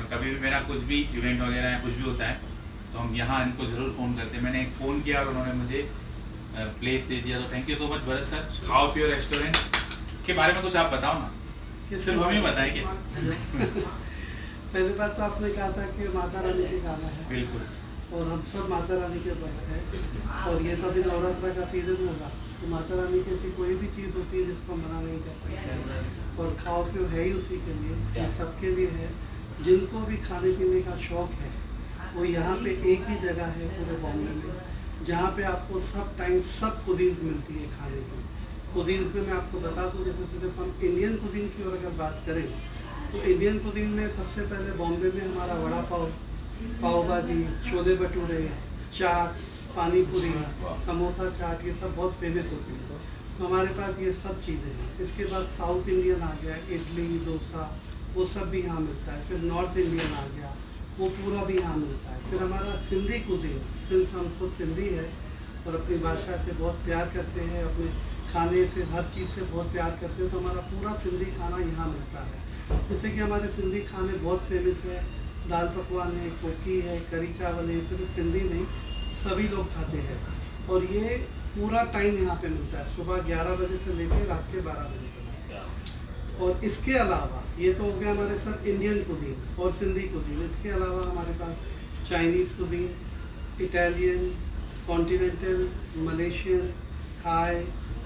और कभी भी मेरा कुछ भी इवेंट वगैरह है, कुछ भी होता है तो हम यहाँ इनको ज़रूर फ़ोन करते हैं। मैंने एक फ़ोन किया और उन्होंने मुझे प्लेस दे दिया, तो thank you so much Bharat sir. खाओ पियो रेस्टोरेंट के बारे में कुछ आप बताओ ना, सिर्फ हमें बताएं क्या। पहली बात तो आपने कहा था कि माता रानी के गाना है, बिल्कुल, और हम सब माता रानी के भक्त हैं, और ये तो अभी नवरात्र का सीजन होगा, तो माता रानी की ऐसी कोई भी चीज़ होती है जिसको हम मना नहीं कर सकते, और खाओ पियो है ही उसी के लिए, ये सबके लिए है। जिनको भी खाने पीने का शौक़ है वो यहाँ पे एक ही जगह है पूरे बॉम्बे में, जहाँ पे आपको सब टाइम सब कुजीन्स मिलती है खाने की। कुजीन्स में मैं आपको बता दूँ, जैसे सिर्फ हम इंडियन कुजीन की ओर अगर बात करें तो इंडियन कुजीन में सबसे पहले बॉम्बे में हमारा वड़ा पाव, पाव भाजी, छोले भटूरे, चाट, पानी पूरी, समोसा चाट, ये सब बहुत फेमस होती है, तो हमारे पास ये सब चीज़ें हैं। इसके बाद साउथ इंडियन आ गया, इडली डोसा, वो सब भी यहाँ मिलता है। फिर नॉर्थ इंडियन आ गया, वो पूरा भी यहाँ मिलता है। फिर हमारा सिंधी कुजीन, सिंस हम खुद सिंधी है और अपनी भाषा से बहुत प्यार करते हैं, अपने खाने से, हर चीज़ से बहुत प्यार करते हैं, तो हमारा पूरा सिंधी खाना यहाँ मिलता है। जैसे कि हमारे सिंधी खाने बहुत फेमस है, दाल पकवान है, कोकी है, करी चावल है, सिर्फ सिंधी नहीं सभी लोग खाते हैं, और ये पूरा टाइम यहाँ पे मिलता है, सुबह 11 बजे से लेकर रात के 12 बजे तक। और इसके अलावा ये तो हो गया हमारे सर इंडियन कुजीन और सिंधी कुजीन। इसके अलावा हमारे पास Chinese cuisine, Italian, continental, Malaysian, Thai,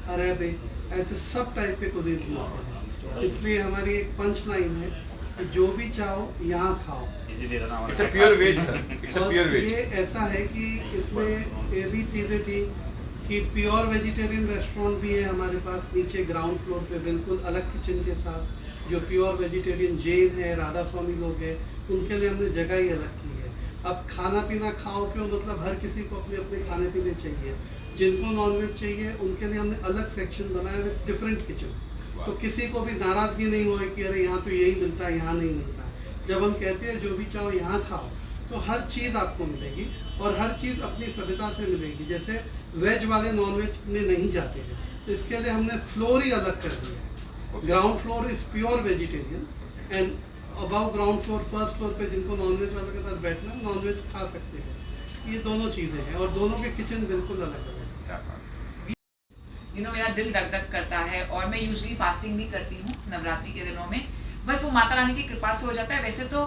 Arabic, ऐसे सब टाइप के कुजीन मिलते हैं। इसलिए हमारी एक पंच लाइन है कि जो भी चाहो यहाँ खाओ। It's a pure veg, sir. It's a pure veg. ये ऐसा है कि इसमें ये भी चीज़ें थी कि प्योर वेजिटेरियन रेस्टोरेंट भी है हमारे पास नीचे ग्राउंड फ्लोर पे, बिल्कुल अलग किचन के साथ, जो प्योर वेजिटेरियन जैन है, राधा स्वामी लोग हैं, उनके लिए हमने जगह ही अलग की है। अब खाना पीना खाओ क्यों, मतलब हर किसी को अपने अपने खाने पीने चाहिए। जिनको नॉनवेज चाहिए उनके लिए हमने अलग सेक्शन बनाया है, डिफरेंट किचन, तो किसी को भी नाराज़गी नहीं हो कि अरे यहाँ तो यही मिलता है, यहाँ नहीं मिलता है। जब हम कहते हैं जो भी चाहो यहाँ खाओ, तो हर चीज़ आपको मिलेगी, और हर चीज़ अपनी सभ्यता से मिलेगी। जैसे वेज वाले नॉनवेज में नहीं जाते हैं, तो इसके लिए हमने फ्लोर ही अलग कर दिया है। Ground floor is pure vegetarian, and above ground floor, first floor पे जिनको नॉनवेज वालों के साथ बैठना है नॉनवेज खा सकते हैं। ये दोनों चीज़ें हैं, और दोनों के किचन बिल्कुल अलग अलग है। मेरा दिल धक धक करता है, और मैं यूजुअली फास्टिंग भी करती हूँ नवरात्रि के दिनों में, बस वो माता रानी की कृपा से हो जाता है। वैसे तो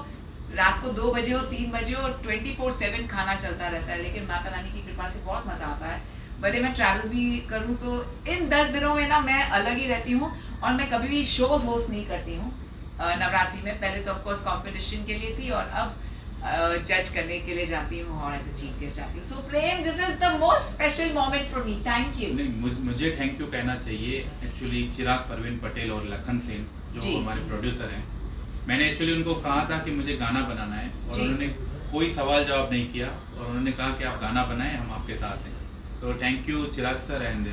रात को 2 बजे हो, 3 बजे हो, 24/7 खाना चलता रहता है, लेकिन माता रानी की कृपा से बहुत मज़ा आता है। भले मैं ट्रैवल भी करूँ तो इन 10 दिनों में ना मैं अलग ही रहती हूँ, और मैं कभी भी शोज होस्ट नहीं करती हूँ नवरात्रि में। पहले तो ऑफकोर्स कॉम्पिटिशन के लिए थी, और अब जज करने के लिए जाती हूँ और एज अ चीफ गेस्ट जाती हूँ। So Prem, this is the most special moment for me, thank you. नहीं, मुझे थैंक यू कहना चाहिए एक्चुअली चिराग परवीन पटेल और लखन सेन जो हमारे प्रोड्यूसर हैं। मैंने एक्चुअली उनको कहा था कि मुझे गाना बनाना है, और उन्होंने कोई सवाल जवाब नहीं किया, और उन्होंने कहा कि आप गाना बनाएं, हम आपके साथ हैं। तो thank you Chirag sir and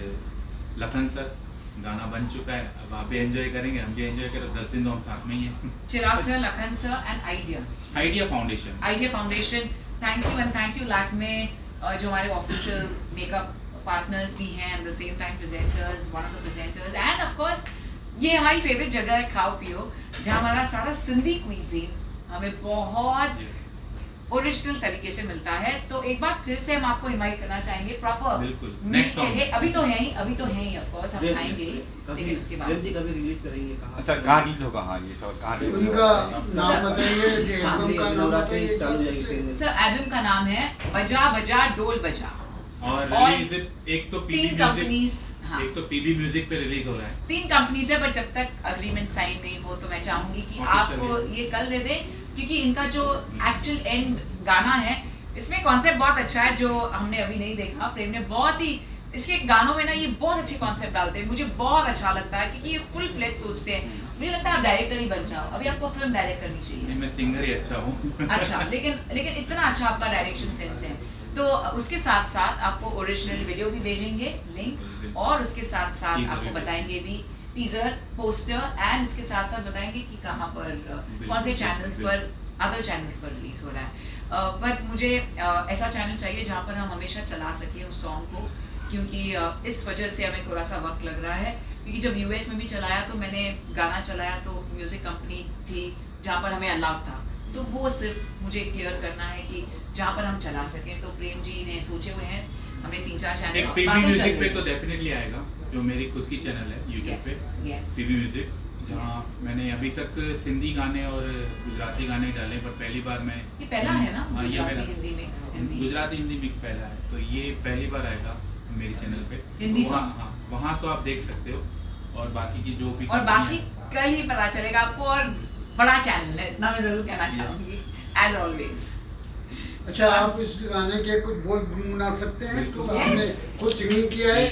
Lakhan sir. गाना बन चुका है, अब आप भी एंजॉय करेंगे, हम भी एंजॉय करें, 10 दिन तो हम साथ में ही हैं। Chirag sir, Lakhan sir and Idea Foundation, thank you, and thank you Lakme जो हमारे ऑफिशियल मेकअप पार्टनर्स भी हैं, at the same time presenters, one of the presenters, and of course ये हमारी फेवरेट जगह है खाओ पियो, जहाँ हमारा सारा सिंधी क्विजीन हमें बहुत ओरिजिनल तरीके से मिलता है। तो एक बार फिर से हम आपको इनवाइट करना चाहेंगे प्रॉपर मीट के लिए। अभी तो है ही ऑफ कोर्स, हम खाएंगे, लेकिन उसके बाद जी कभी रिलीज करेंगे कहाँ? अच्छा, कहाँ रिलीज होगा? हाँ, ये सब कहाँ रिलीज उनका नाम बताइए, जे एल्बम का नाम बताइए। चालू जाएगी सर। एल्बम का नाम है बजा बजा डोल बजा, और रिलीज एक तो तीन कंपनीज, हाँ, एक तो पीबी म्यूजिक पे रिलीज हो रहा है। 3 कंपनीज है, बट जब तक अग्रीमेंट साइन नहीं हो तो मैं चाहूंगी कि आपको ये कल दे दे, क्योंकि इनका जो एक्चुअल एंड गाना है इसमें कॉन्सेप्ट बहुत अच्छा है, जो हमने अभी नहीं देखा। प्रेम ने बहुत ही इसके गानों में ना ये बहुत अच्छे कॉन्सेप्ट डालते हैं, मुझे बहुत अच्छा लगता है, क्योंकि ये फुल फ्लेज सोचते हैं। मुझे लगता है आप डायरेक्टर ही बन जाओ, अभी आपको फिल्म डायरेक्ट करनी चाहिए। मैं सिंगर ही अच्छा हूँ। अच्छा, लेकिन इतना अच्छा आपका डायरेक्शन सेंस है, तो उसके साथ साथ आपको ओरिजिनल वीडियो भी भेजेंगे लिंक, और उसके साथ साथ आपको बताएंगे भी टीजर, पोस्टर, एंड इसके साथ साथ बताएंगे कि कहाँ पर, कौन से चैनल्स पर, अदर चैनल्स पर रिलीज हो रहा है। बट मुझे ऐसा चैनल चाहिए जहाँ पर हम हमेशा चला सकें उस सॉन्ग को, क्योंकि इस वजह से हमें थोड़ा सा वक्त लग रहा है, क्योंकि जब यूएस में भी चलाया तो मैंने गाना चलाया तो म्यूजिक कंपनी थी जहाँ पर हमें अलाउड था, तो वो सिर्फ मुझे क्लियर करना है कि जहाँ पर हम चला सकें। तो प्रेम जी ने सोचे हुए हैं, हमने 3-4 एक चैनल पीबी म्यूजिक पे तो डेफिनेटली आएगा, जो मेरी खुद की चैनल है यूट्यूब पे, पीबी म्यूजिक, जहाँ मैंने अभी तक सिंधी गाने और गुजराती गाने डाले, पर पहली बार मैं ये पहला है ना हाँ, ये गुजराती मेरा हिंदी मिक्स हिंदी गुजराती हिंदी मिक्स पहला है, तो ये पहली बार आएगा मेरी चैनल पे हिंदी वहाँ, हाँ वहाँ तो आप देख सकते हो, और बाकी की जो भी और बाकी कल ही पता चलेगा आपको। और बड़ा चैनल है, इतना मैं जरूर कहना चाहूंगी एज ऑलवेज। अच्छा, आप इस गाने के कुछ बोल गुनगुना सकते हैं? तो बिल्कुल। आपने Yes. खुद सिंगिंग किया है?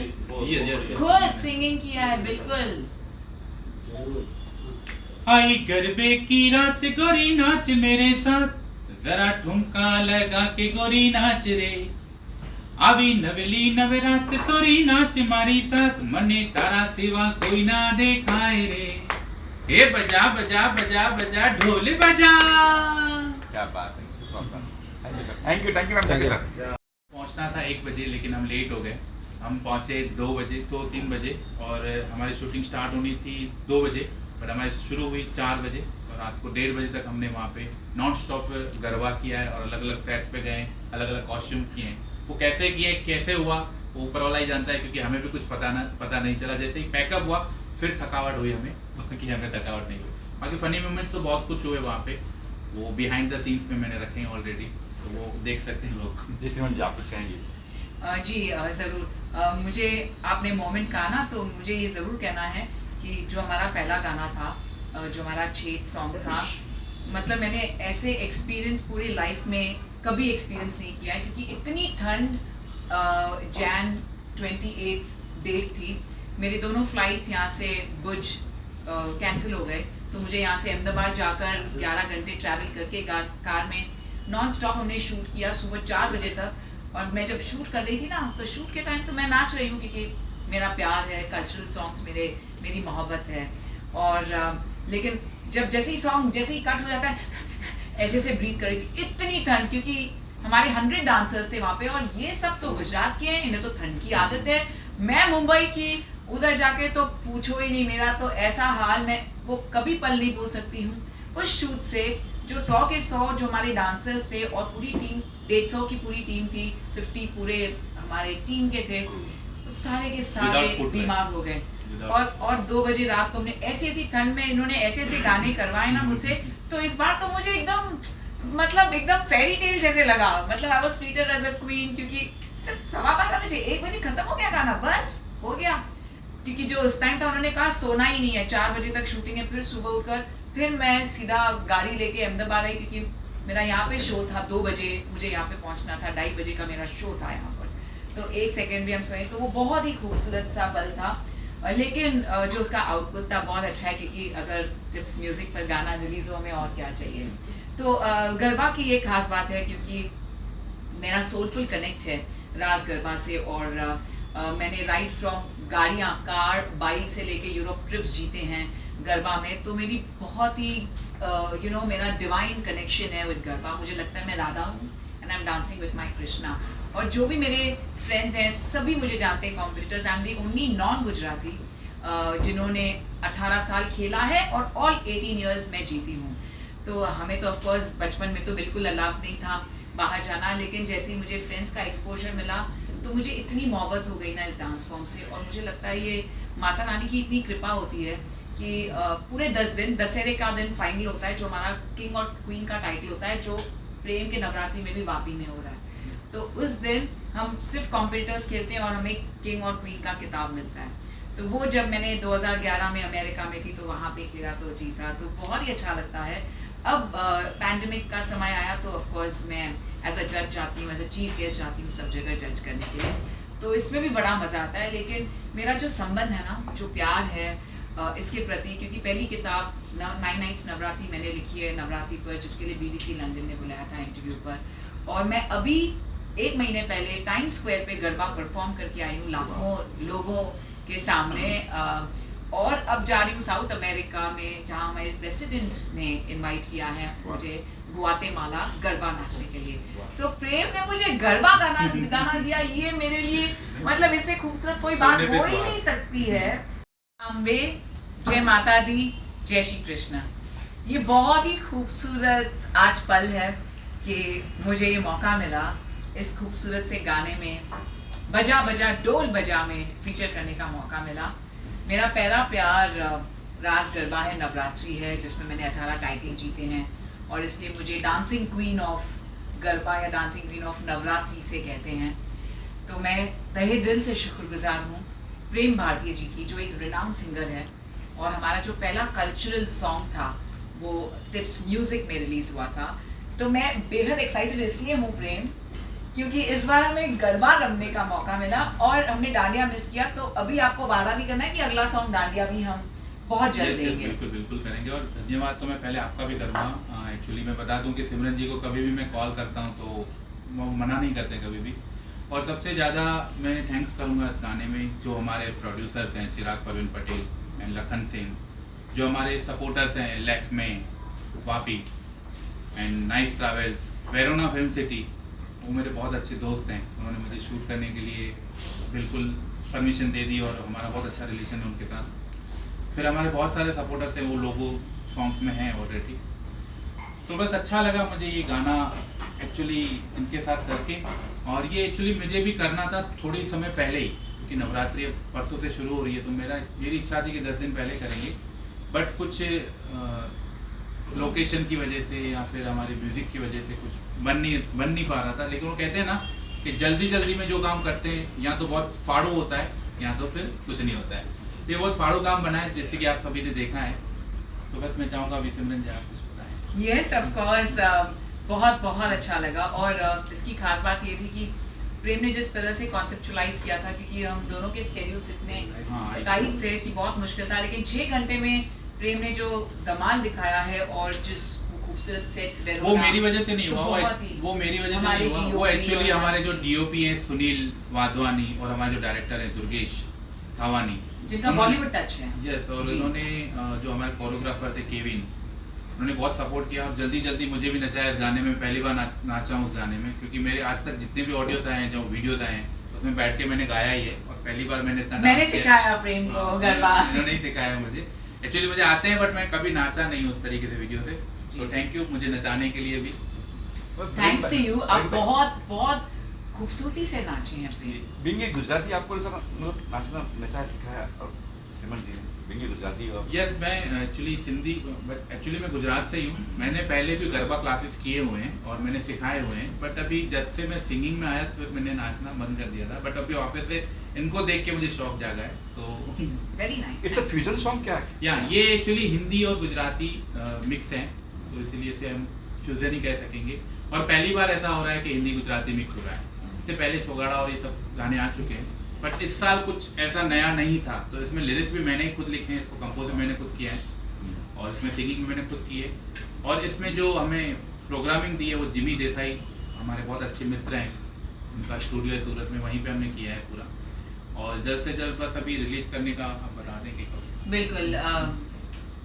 खुद सिंगिंग किया है, बिल्कुल। आई गरबे की रात गोरी नाच मेरे साथ, जरा ठुमका लगा के गोरी नाच रे, आवी नवली नवरात सोरी नाच मारी साथ, मने तारा सिवा कोई ना देखाए रे, ए बजा बजा बजा बजा ढोल बजा। क्या बात है, thank you ma'am, thank you sir. पहुंचना था 1 बजे, लेकिन हम लेट हो गए। हम पहुंचे 2 बजे, तो 3 बजे, और हमारी शूटिंग स्टार्ट होनी थी 2 बजे, पर हमारी शुरू हुई 4 बजे, और रात को 1:30 बजे तक हमने वहाँ पे नॉन स्टॉप गरबा किया है, और अलग अलग सेट्स पे गए, अलग अलग कॉस्ट्यूम किए हैं। वो कैसे किए, कैसे हुआ, वो ऊपर वाला ही जानता है, क्योंकि हमें भी कुछ पता नहीं चला। जैसे ही पैकअप हुआ फिर थकावट हुई हमें, बाकी हमें थकावट नहीं हुई। बाकी फनी मोमेंट्स तो बहुत कुछ हुए वहाँ पे, वो बिहाइंड द सीन्स में मैंने रखे हैं ऑलरेडी, तो वो देख सकते हैं लोग। जिसमें आप कुछ कहेंगे? जी ज़रूर। मुझे आपने मोमेंट कहा ना, तो मुझे ये ज़रूर कहना है कि जो हमारा पहला गाना था, जो हमारा छेद सॉन्ग था, मतलब मैंने ऐसे एक्सपीरियंस पूरी लाइफ में कभी एक्सपीरियंस नहीं किया है, क्योंकि इतनी ठंड, जैन 28 डेट थी, मेरी दोनों फ्लाइट्स यहाँ से भुज कैंसिल हो गए, तो मुझे यहाँ से अहमदाबाद जाकर 11 घंटे ट्रैवल करके कार में नॉन स्टॉप हमने शूट किया सुबह 4 बजे तक। और मैं जब शूट कर रही थी ना, तो शूट के टाइम तो मैं नाच रही हूँ, क्योंकि मेरा प्यार है, कल्चरल सॉन्ग्स मेरी मोहब्बत है। और लेकिन जैसे ही कट हो जाता है, ऐसे से ब्रीथ कर रही थी, इतनी ठंड, क्योंकि हमारे 100 डांसर्स थे वहाँ पे, और ये सब तो गुजरात के हैं, इन्हें तो ठंड की आदत है। मैं मुंबई की, उधर जाके तो पूछो ही नहीं, मेरा तो ऐसा हाल, मैं वो कभी पल नहीं भूल सकती हूँ। उस शूट से जो 100 के 100 जो हमारे डांसर्स थे, और पूरी टीम 150 की पूरी टीम थी, 50 पूरे हमारे टीम के थे, सारे के सारे बीमार हो गए। और 2 बजे रात को हमने ऐसी ठंड में इन्होंने ऐसे गाने करवाए ना मुझसे, तो इस बार तो मुझे एकदम फेरी टेल जैसे लगा। मतलब I was treated as a queen, क्योंकि सिर्फ 12:15 बजे 1 बजे खत्म हो गया गाना, बस हो गया। क्योंकि जो उस टाइम था उन्होंने कहा सोना ही नहीं है, 4 बजे तक शूटिंग है। फिर सुबह उठकर फिर मैं सीधा गाड़ी लेके अहमदाबाद आई, क्योंकि मेरा यहाँ पे शो था 2 बजे, मुझे यहाँ पे पहुँचना था, 2:30 बजे का मेरा शो था यहाँ पर। तो 1 सेकेंड भी हम सोए, तो वो बहुत ही खूबसूरत सा पल था। लेकिन जो उसका आउटपुट था बहुत अच्छा है, क्योंकि अगर टिप्स म्यूजिक पर गाना रिलीज हो, हमें और क्या चाहिए। तो गरबा की ये खास बात है, क्योंकि मेरा सोलफुल कनेक्ट है राज गरबा से। और मैंने राइट फ्रॉम गाड़ियाँ, कार, बाइक से लेके यूरोप ट्रिप्स जीते हैं गरबा में। तो मेरी बहुत ही मेरा डिवाइन कनेक्शन है विद गरबा। मुझे लगता है मैं राधा हूँ, and I am dancing with my Krishna. और जो भी मेरे फ्रेंड्स हैं सभी मुझे जानते हैं, competitors. I am the only non Gujarati जिन्होंने 18 साल खेला है, और ऑल 18 ईयर्स मैं जीती हूँ। तो हमें तो ऑफकोर्स बचपन में तो बिल्कुल अलाव नहीं था बाहर जाना, लेकिन जैसे ही मुझे फ्रेंड्स का एक्सपोजर मिला, तो मुझे इतनी मोहब्बत हो गई ना इस डांस फॉर्म से। और मुझे लगता है ये माता रानी की इतनी कृपा होती है कि पूरे 10 दिन, दशहरे का दिन फाइनल होता है, जो हमारा किंग और क्वीन का टाइटल होता है, जो प्रेम के नवरात्रि में भी वापी में हो रहा है। तो उस दिन हम सिर्फ कॉम्पिटिटर्स खेलते हैं, और हमें किंग और क्वीन का किताब मिलता है। तो वो जब मैंने 2011 में अमेरिका में थी, तो वहाँ पे खेला, तो जीता, तो बहुत ही अच्छा लगता है। अब पैंडेमिक का समय आया, तो ऑफकोर्स मैं एज अ जज जाती हूँ, एज अ चीफ गेस्ट जाती हूँ सब जगह जज करने के लिए, तो इसमें भी बड़ा मज़ा आता है। लेकिन मेरा जो संबंध है ना, जो प्यार है इसके प्रति, क्योंकि पहली किताब 9 नाइट्स नवरात्रि मैंने लिखी है नवरात्रि पर, जिसके लिए BBC लंदन ने बुलाया था इंटरव्यू पर। और मैं अभी 1 महीने पहले टाइम स्क्वायर पे गरबा परफॉर्म करके आई हूँ लाखों लोगों के सामने। और अब जा रही हूँ साउथ अमेरिका में, जहाँ हमारे प्रेसिडेंट ने इनवाइट किया है मुझे ग्वाटेमाला गरबा नाचने के लिए। सो प्रेम ने मुझे गरबा गाना दिया, ये मेरे लिए मतलब इससे खूबसूरत कोई बात हो ही नहीं सकती है। अम्बे, जय माता दी, जय श्री कृष्ण। ये बहुत ही खूबसूरत आज पल है कि मुझे ये मौका मिला इस खूबसूरत से गाने में बजा बजा डोल बजा में फीचर करने का मौका मिला। मेरा पहला प्यार रास गरबा है, नवरात्रि है, जिसमें मैंने 18 टाइटल जीते हैं और इसलिए मुझे डांसिंग क्वीन ऑफ गरबा या डांसिंग क्वीन ऑफ नवरात्रि से कहते हैं। तो मैं तहे दिल से शुक्रगुजार हूँ प्रेम भारतीय जी की, जो एक रिनाउंड सिंगर है। और हमारा जो पहला कल्चरल सॉन्ग था वो टिप्स म्यूजिक में रिलीज हुआ था। तो मैं बेहद एक्साइटेड इसलिए हूँ प्रेम, क्योंकि इस बार हमें गरबा रमने का मौका मिला और हमने डांडिया मिस किया। तो अभी आपको वादा भी करना है कि अगला सॉन्ग डांडिया भी हम बहुत जल्द देंगे। बिल्कुल बिल्कुल करेंगे। और धन्यवाद तो मैं पहले आपका भी करूँगा। एक्चुअली मैं बता दूं कि सिमरन जी को कभी भी मैं कॉल करता हूं तो वो मना नहीं करते कभी भी। और सबसे ज़्यादा मैं थैंक्स करूंगा इस गाने में जो हमारे प्रोड्यूसर्स हैं, चिराग परवीन पटेल एंड लखन सेन, जो हमारे सपोर्टर्स हैं Lakme, Vapi and nice travels, Verona film city, वो मेरे बहुत अच्छे दोस्त हैं। उन्होंने मुझे शूट करने के लिए बिल्कुल परमिशन दे दी और हमारा बहुत अच्छा रिलेशन है उनके साथ। फिर हमारे बहुत सारे सपोर्टर्स हैं, वो लोगो सॉन्ग्स में हैं ऑलरेडी। तो बस अच्छा लगा मुझे ये गाना एक्चुअली इनके साथ करके। और ये एक्चुअली मुझे भी करना था थोड़ी समय पहले ही, क्योंकि नवरात्रि परसों से शुरू हो रही है। तो मेरी इच्छा थी कि 10 दिन पहले करेंगे, बट कुछ लोकेशन की वजह से या फिर हमारे म्यूज़िक की वजह से कुछ बन नहीं पा रहा था। लेकिन वो कहते हैं ना कि जल्दी में जो काम करते हैं या तो बहुत फाड़ू होता है या तो फिर कुछ नहीं होता है। ये बहुत फाड़ू काम बना है, जैसे कि आप सभी ने देखा है। तो बस मैं चाहूँगा अभी सिमरन जी आप कुछ बताएं। यस ऑफ कोर्स, बहुत बहुत अच्छा लगा। और इसकी खास बात ये थी कि प्रेम ने जिस तरह से कॉन्सेप्चुलाइज किया था, क्योंकि हम दोनों के स्केड्यूल्स इतने टाइट थे कि बहुत मुश्किल था, लेकिन 6 घंटे में प्रेम ने जो कमाल दिखाया है और जिस खूबसूरत सेट्स वो मेरी वजह से नहीं हुआ, वो मेरी वजह से नहीं हुआ। वो एक्चुअली हमारे जो डीओपी हैं सुनील वाधवानी और हमारे जो डायरेक्टर हैं दुर्गेश थावानी, जिनका बॉलीवुड टच है। यस, और उन्होंने जो हमारे कोरियोग्राफर थे केविन, उन्होंने बहुत सपोर्ट किया और जल्दी मुझे भी नचाया इस गाने में। पहली बार नाचा हूँ उस गाने में, क्योंकि मेरे आज तक जितने भी ऑडियोज आए हैं, जो वीडियोज आए हैं, उसमें बैठ के मैंने गाया ही है। और पहली बार मैंने सिखाया प्रेम को गरबा। उन्होंने ही सिखाया मुझे। एक्चुअली मुझे आते हैं बट मैं कभी नाचा नहीं उस तरीके से वीडियो से। तो थैंक यू मुझे नचाने के लिए भी। Thanks to you. आप बहुत खूबसूरती से नाचे हैं प्रेम। बीइंग ए गुजराती आपको मतलब नाचना नचाया सिखाया और सिमरन जी ने बीइंग ए गुजराती और यस, मैं एक्चुअली सिंधी, बट एक्चुअली मैं गुजरात से ही हूँ। मैंने पहले भी गरबा क्लासेस किए हुए हैं और मैंने सिखाए हुए हैं, बट अभी जब से मैं सिंगिंग में आया फिर मैंने नाचना बंद कर दिया था। बट अभी वापस से इनको देख के मुझे शौक जागा है। तो very nice. It's a fusion song क्या है? या ये एक्चुअली हिंदी और गुजराती मिक्स हैं, तो इसीलिए से हम फ्यूजन ही कह सकेंगे। और पहली बार ऐसा हो रहा है कि हिंदी गुजराती मिक्स हो रहा है। इससे पहले छोगाड़ा और ये सब गाने आ चुके हैं, बट इस साल कुछ ऐसा नया नहीं था। तो इसमें लिरिक्स भी मैंने ही खुद लिखे हैं, इसको कंपोज मैंने खुद किया है और इसमें सिंगिंग भी मैंने खुद की है। और इसमें जो हमें प्रोग्रामिंग दी है वो जिमी देसाई, हमारे बहुत अच्छे मित्र हैं, उनका स्टूडियो है सूरत में, वहीं पे हमने किया है पूरा। और जल्द से जल्द बस अभी रिलीज करने का आप बता दें कि कब। बिल्कुल,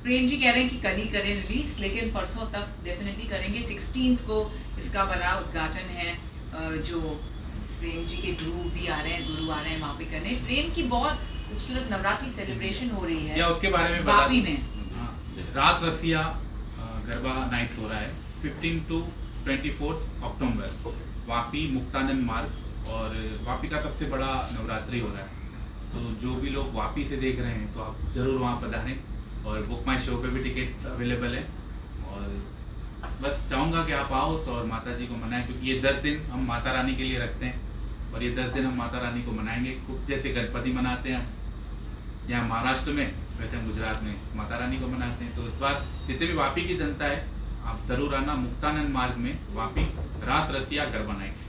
प्रेम जी कह रहे हैं कि कल ही करें रिलीज, लेकिन परसों तक डेफिनेटली करेंगे। 16 को इसका बड़ा उद्घाटन है, जो प्रेम जी के गुरु भी आ रहे हैं, गुरु आ रहे हैं वहाँ पे करने। प्रेम की बहुत खूबसूरत नवरात्रि सेलिब्रेशन हो रही है या उसके बारे में वापी में। रास रसिया गरबा नाइट्स हो रहा है 15 to 24 अक्टूबर, वापी मुक्तानंद मार्ग। और वापी का सबसे बड़ा नवरात्रि हो रहा है। तो जो भी लोग वापी से देख रहे हैं तो आप ज़रूर वहाँ पधारें। और बुक माई शो पे भी टिकट अवेलेबल है। और बस चाहूँगा कि आप आओ तो और माता जी को मनाएं, क्योंकि ये 10 दिन हम माता रानी के लिए रखते हैं और ये 10 दिन हम माता रानी को मनाएंगे। खूब जैसे गणपति मनाते हैं हम यहाँ महाराष्ट्र में, वैसे हम गुजरात में माता रानी को मनाते हैं। तो इस बार जितने भी वापी की जनता है, आप ज़रूर आना मुक्तानंद मार्ग में वापी रास रसिया गरबा नाइट्स।